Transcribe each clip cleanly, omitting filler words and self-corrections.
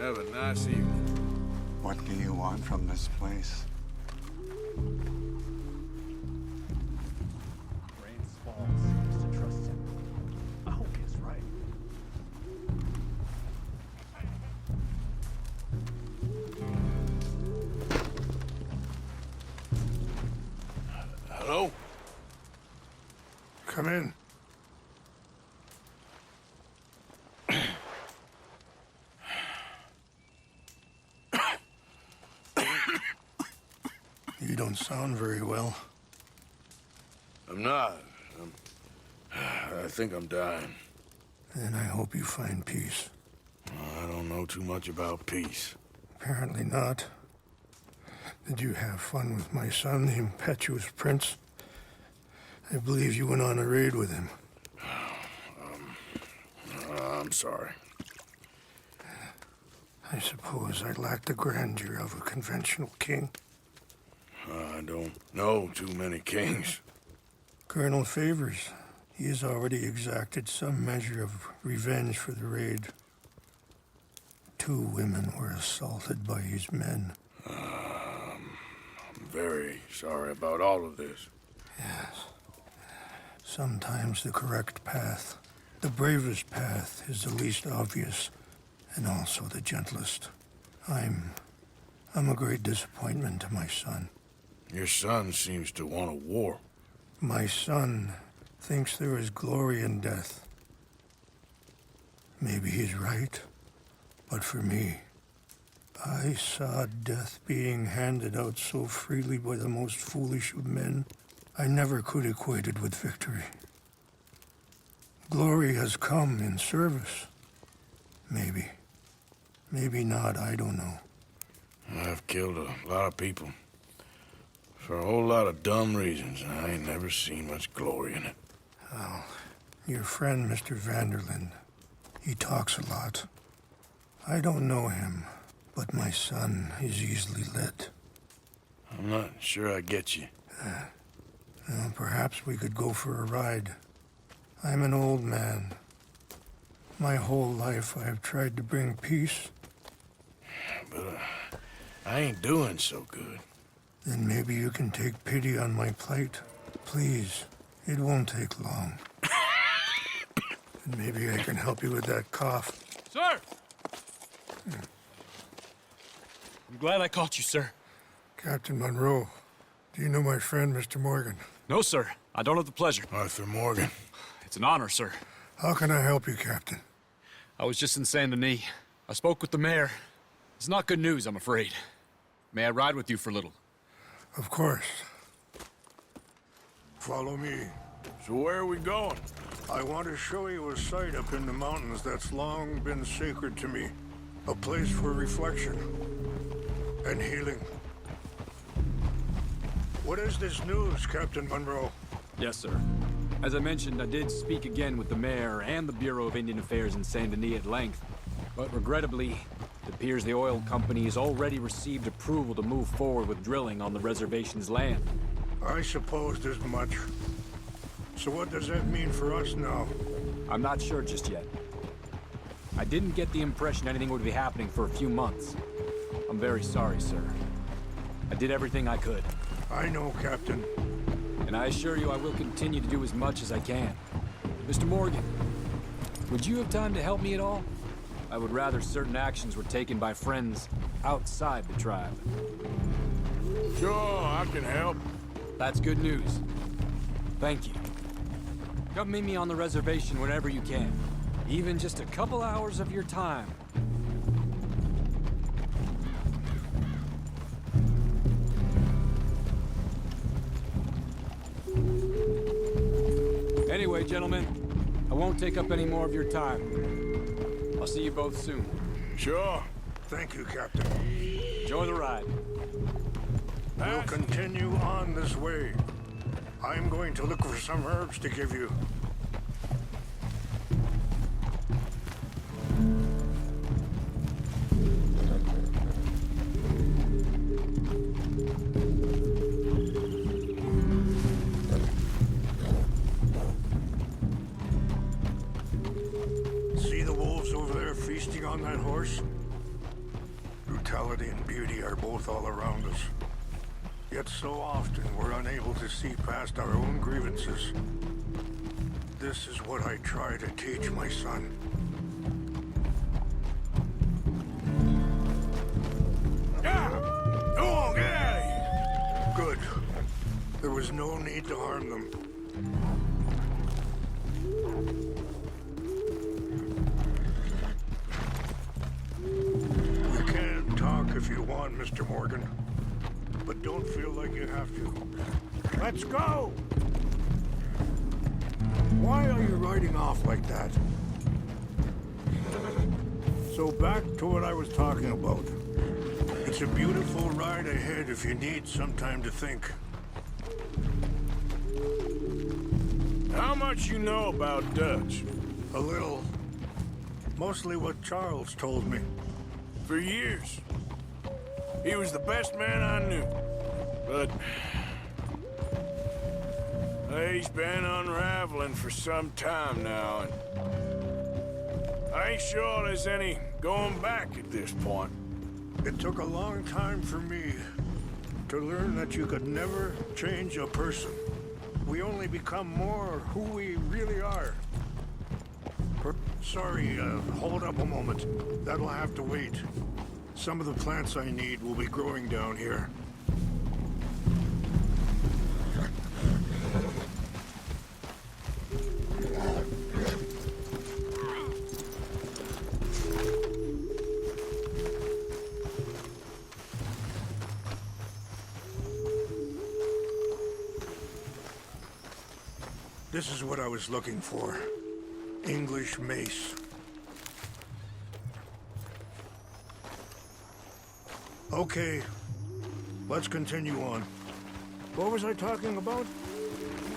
Have a nice evening. What do you want from this place? Rains fall seems to trust him. I hope he's right. Hello? Come in. You don't sound very well. I'm not. I think I'm dying. And I hope you find peace. I don't know too much about peace. Apparently not. Did you have fun with my son, the impetuous prince? I believe you went on a raid with him. I'm sorry. I suppose I lack the grandeur of a conventional king. I don't know too many kings. Colonel Favors, he has already exacted some measure of revenge for the raid. 2 women were assaulted by his men. I'm very sorry about all of this. Yes. Sometimes the correct path, the bravest path, is the least obvious, and also the gentlest. I'm a great disappointment to my son. Your son seems to want a war. My son thinks there is glory in death. Maybe he's right, but for me, I saw death being handed out so freely by the most foolish of men, I never could equate it with victory. Glory has come in service. Maybe. Maybe not, I don't know. I've killed a lot of people. For a whole lot of dumb reasons, and I ain't never seen much glory in it. Oh, your friend, Mr. Vanderlyn, he talks a lot. I don't know him, but my son is easily led. I'm not sure I get you. Well, perhaps we could go for a ride. I'm an old man. My whole life I have tried to bring peace. But I ain't doing so good. Then maybe you can take pity on my plight. Please, it won't take long. And maybe I can help you with that cough. Sir! I'm glad I caught you, sir. Captain Monroe, do you know my friend, Mr. Morgan? No, sir. I don't have the pleasure. Arthur Morgan. It's an honor, sir. How can I help you, Captain? I was just in Saint Denis. I spoke with the mayor. It's not good news, I'm afraid. May I ride with you for a little? Of course. Follow me. So where are we going? I want to show you a site up in the mountains that's long been sacred to me. A place for reflection and healing. What is this news, Captain Monroe? Yes, sir. As I mentioned, I did speak again with the mayor and the Bureau of Indian Affairs in Saint Denis at length. But regrettably, it appears the oil company has already received approval to move forward with drilling on the reservation's land. I supposed as much. So what does that mean for us now? I'm not sure just yet. I didn't get the impression anything would be happening for a few months. I'm very sorry, sir. I did everything I could. I know, Captain. And I assure you I will continue to do as much as I can. Mr. Morgan, would you have time to help me at all? I would rather certain actions were taken by friends outside the tribe. Sure, I can help. That's good news. Thank you. Come meet me on the reservation whenever you can. Even just a couple hours of your time. Anyway, gentlemen, I won't take up any more of your time. I'll see you both soon. Sure. Thank you, Captain. Enjoy the ride. We'll continue on this way. I'm going to look for some herbs to give you. See the wolves over there feasting on that horse? Immortality and beauty are both all around us. Yet so often we're unable to see past our own grievances. This is what I try to teach my son. Yeah! Go on, get out of here! Good. There was no need to harm them. We can talk if you want, Mr. Morgan. But don't feel like you have to. Let's go! Why are you riding off like that? So back to what I was talking about. It's a beautiful ride ahead if you need some time to think. How much you know about Dutch? A little. Mostly what Charles told me. For years. He was the best man I knew. But... he's been unraveling for some time now, and... I ain't sure there's any going back at this point. It took a long time for me to learn that you could never change a person. We only become more who we really are. Sorry, hold up a moment. That'll have to wait. Some of the plants I need will be growing down here. This is what I was looking for. English mace. Okay, let's continue on. What was I talking about?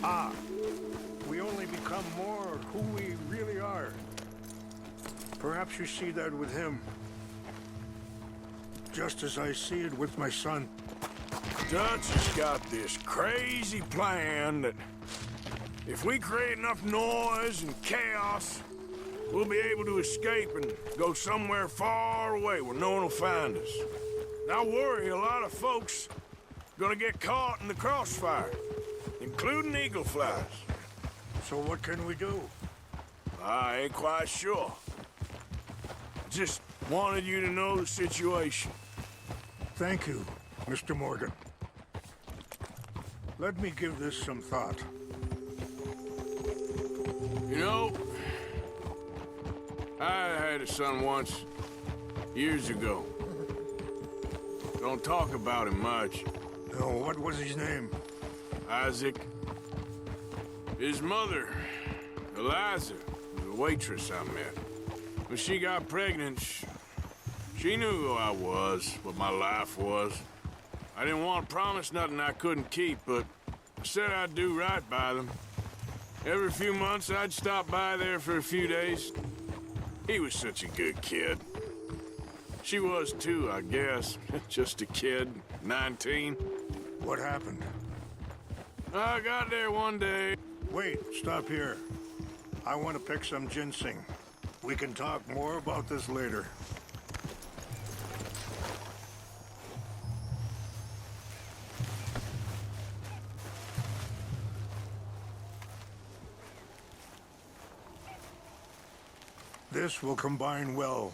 Ah, we only become more who we really are. Perhaps you see that with him. Just as I see it with my son. Dutch has got this crazy plan that if we create enough noise and chaos, we'll be able to escape and go somewhere far away where no one will find us. And I worry a lot of folks are gonna get caught in the crossfire, including eagle flies. So what can we do? I ain't quite sure. Just wanted you to know the situation. Thank you, Mr. Morgan. Let me give this some thought. You know, I had a son once, years ago. Don't talk about him much. Oh, what was his name? Isaac. His mother, Eliza, was a waitress I met. When she got pregnant, she knew who I was, what my life was. I didn't want to promise nothing I couldn't keep, but I said I'd do right by them. Every few months, I'd stop by there for a few days. He was such a good kid. She was too, I guess. Just a kid, 19. What happened? I got there one day. Wait, stop here. I want to pick some ginseng. We can talk more about this later. This will combine well.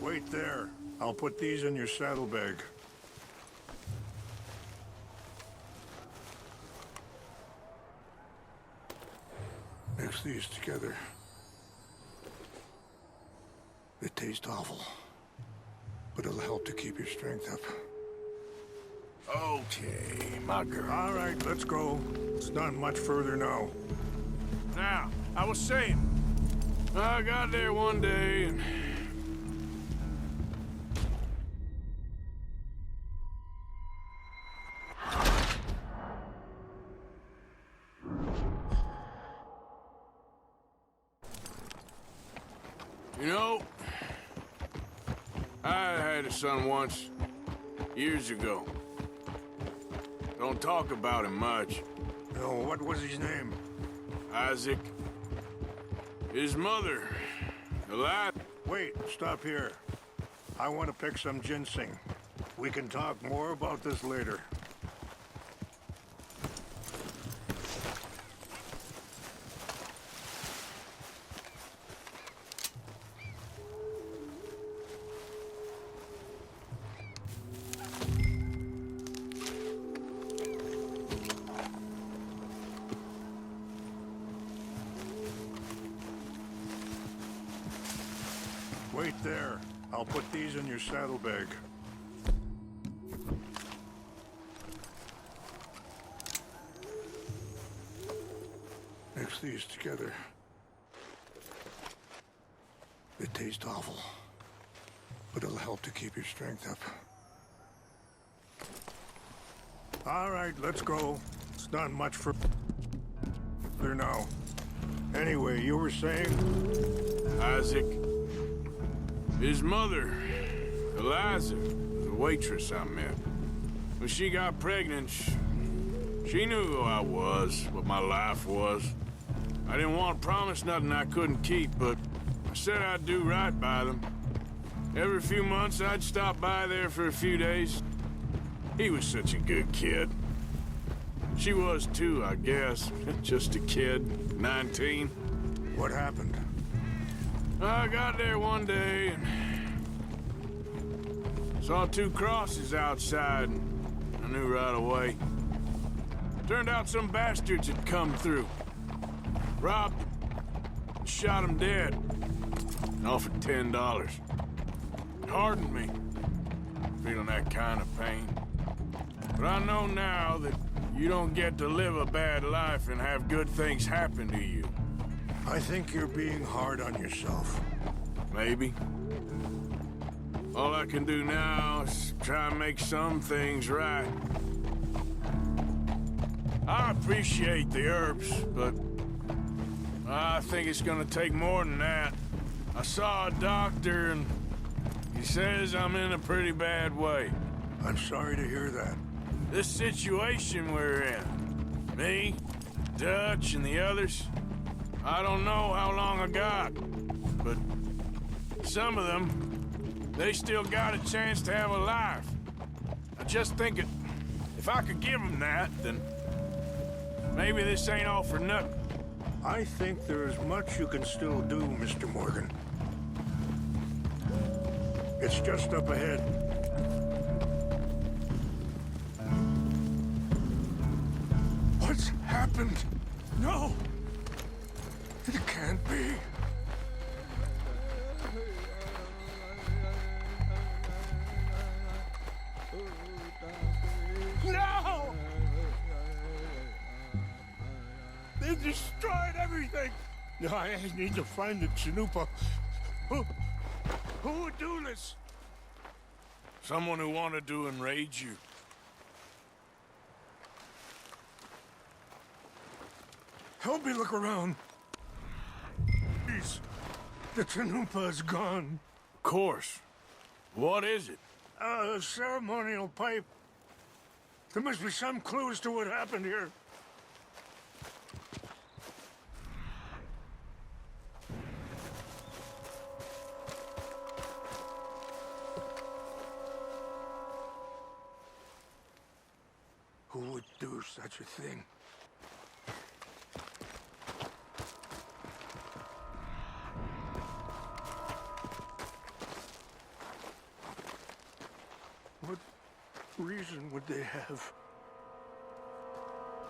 Wait there. I'll put these in your saddlebag. Mix these together. It tastes awful, but it'll help to keep your strength up. Okay, my girl. All right, let's go. It's not much further now. Now, I was saying, I got there one day and... You know, I had a son once, years ago. Don't talk about him much. No, what was his name? Isaac. His mother, Eliza. Wait, stop here. I want to pick some ginseng. We can talk more about this later. Wait there. I'll put these in your saddlebag. Mix these together. They taste awful, but it'll help to keep your strength up. All right, let's go. It's not much for there now. Anyway, you were saying? Isaac. His mother, Eliza, was a waitress I met. When she got pregnant, she knew who I was, what my life was. I didn't want to promise nothing I couldn't keep, but I said I'd do right by them. Every few months, I'd stop by there for a few days. He was such a good kid. She was too, I guess. Just a kid, 19. What happened? I got there one day and saw two crosses outside, and I knew right away. Turned out some bastards had come through. Robbed, shot him dead, and offered $10. It hardened me, feeling that kind of pain. But I know now that you don't get to live a bad life and have good things happen to you. I think you're being hard on yourself. Maybe. All I can do now is try and make some things right. I appreciate the herbs, but I think it's gonna take more than that. I saw a doctor and he says I'm in a pretty bad way. I'm sorry to hear that. This situation we're in, me, Dutch, and the others, I don't know how long I got, but some of them, they still got a chance to have a life. I just think if I could give them that, then maybe this ain't all for nothing. I think there is much you can still do, Mr. Morgan. It's just up ahead. What's happened? No! It can't be. No! They destroyed everything! No, I need to find the Chanupa. Who would do this? Someone who wanted to enrage you. Help me look around. Please. The Chanupa is gone. Of course. What is it? A ceremonial pipe. There must be some clue as to what happened here. Who would do such a thing? What reason would they have?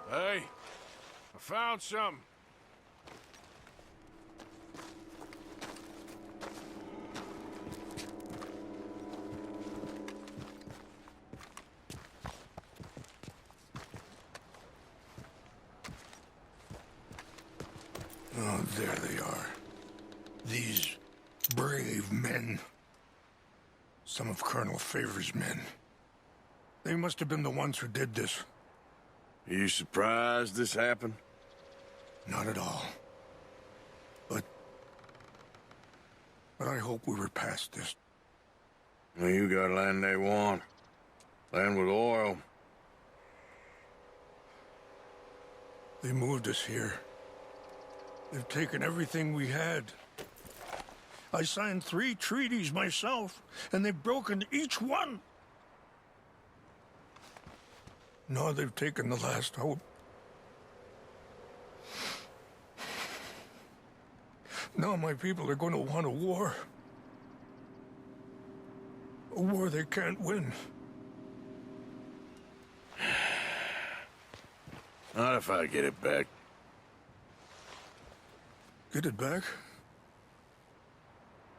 Hey, I found something. Oh, there they are. These brave men. Some of Colonel Favor's men. They must have been the ones who did this. Are you surprised this happened? Not at all. But I hope we were past this. Well, you got land they want. Land with oil. They moved us here. They've taken everything we had. I signed 3 treaties myself, and they've broken each one. Now they've taken the last hope. Now my people are going to want a war. A war they can't win. Not if I get it back. Get it back?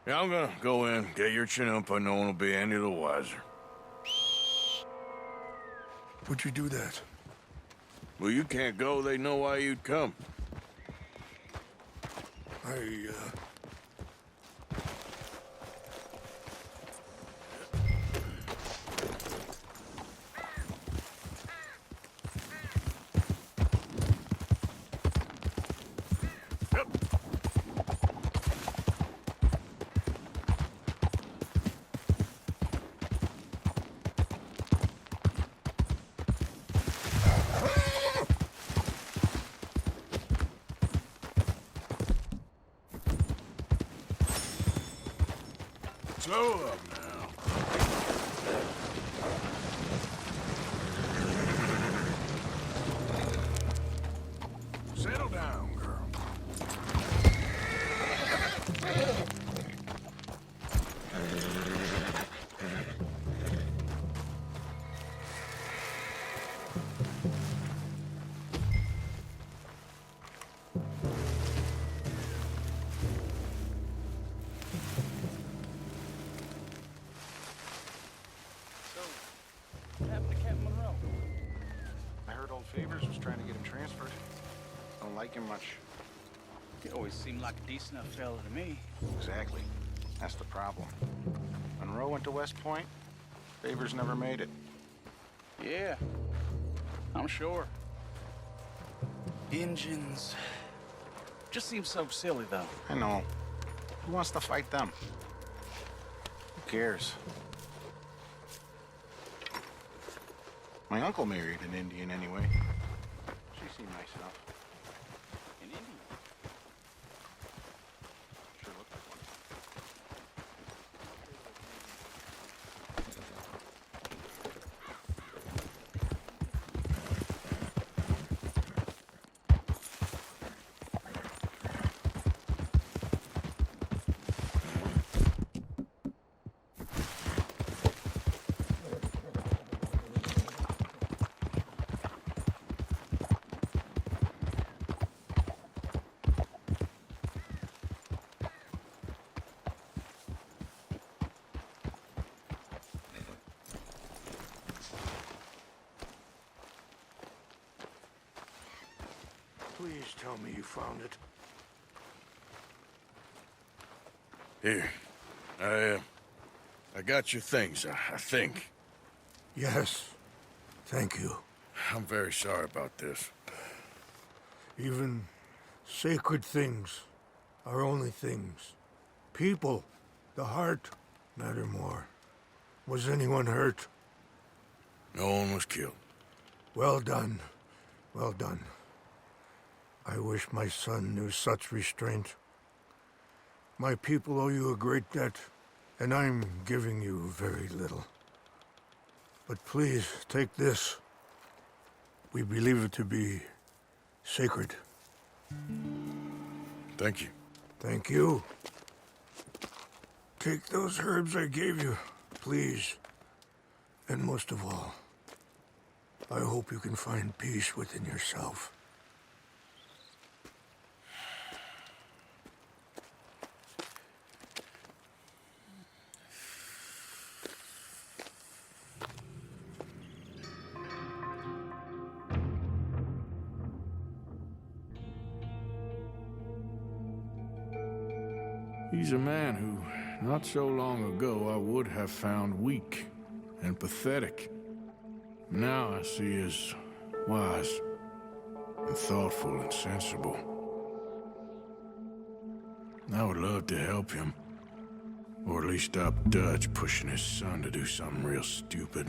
Yeah, I'm gonna go in, get your Chinoopa, no one will be any the wiser. Would you do that? Well, you can't go, they know why you'd come. Slow up now. Settle down, girl. What happened to Captain Monroe? I heard old Favors was trying to get him transferred. Don't like him much. He always seemed like a decent enough fella to me. Exactly. That's the problem. Monroe went to West Point. Favors never made it. Yeah, I'm sure. Engines. Just seems so silly, though. I know. Who wants to fight them? Who cares? My uncle married an Indian anyway. She seemed nice enough. An Indian. Sure looked like one. Please tell me you found it. Here. I got your things, I think. Yes. Thank you. I'm very sorry about this. Even sacred things are only things. People, the heart, matter more. Was anyone hurt? No one was killed. Well done. Well done. I wish my son knew such restraint. My people owe you a great debt, and I'm giving you very little. But please, take this. We believe it to be sacred. Thank you. Thank you. Take those herbs I gave you, please. And most of all, I hope you can find peace within yourself. He's a man who, not so long ago, I would have found weak and pathetic. Now I see as wise and thoughtful and sensible. I would love to help him, or at least stop Dutch pushing his son to do something real stupid.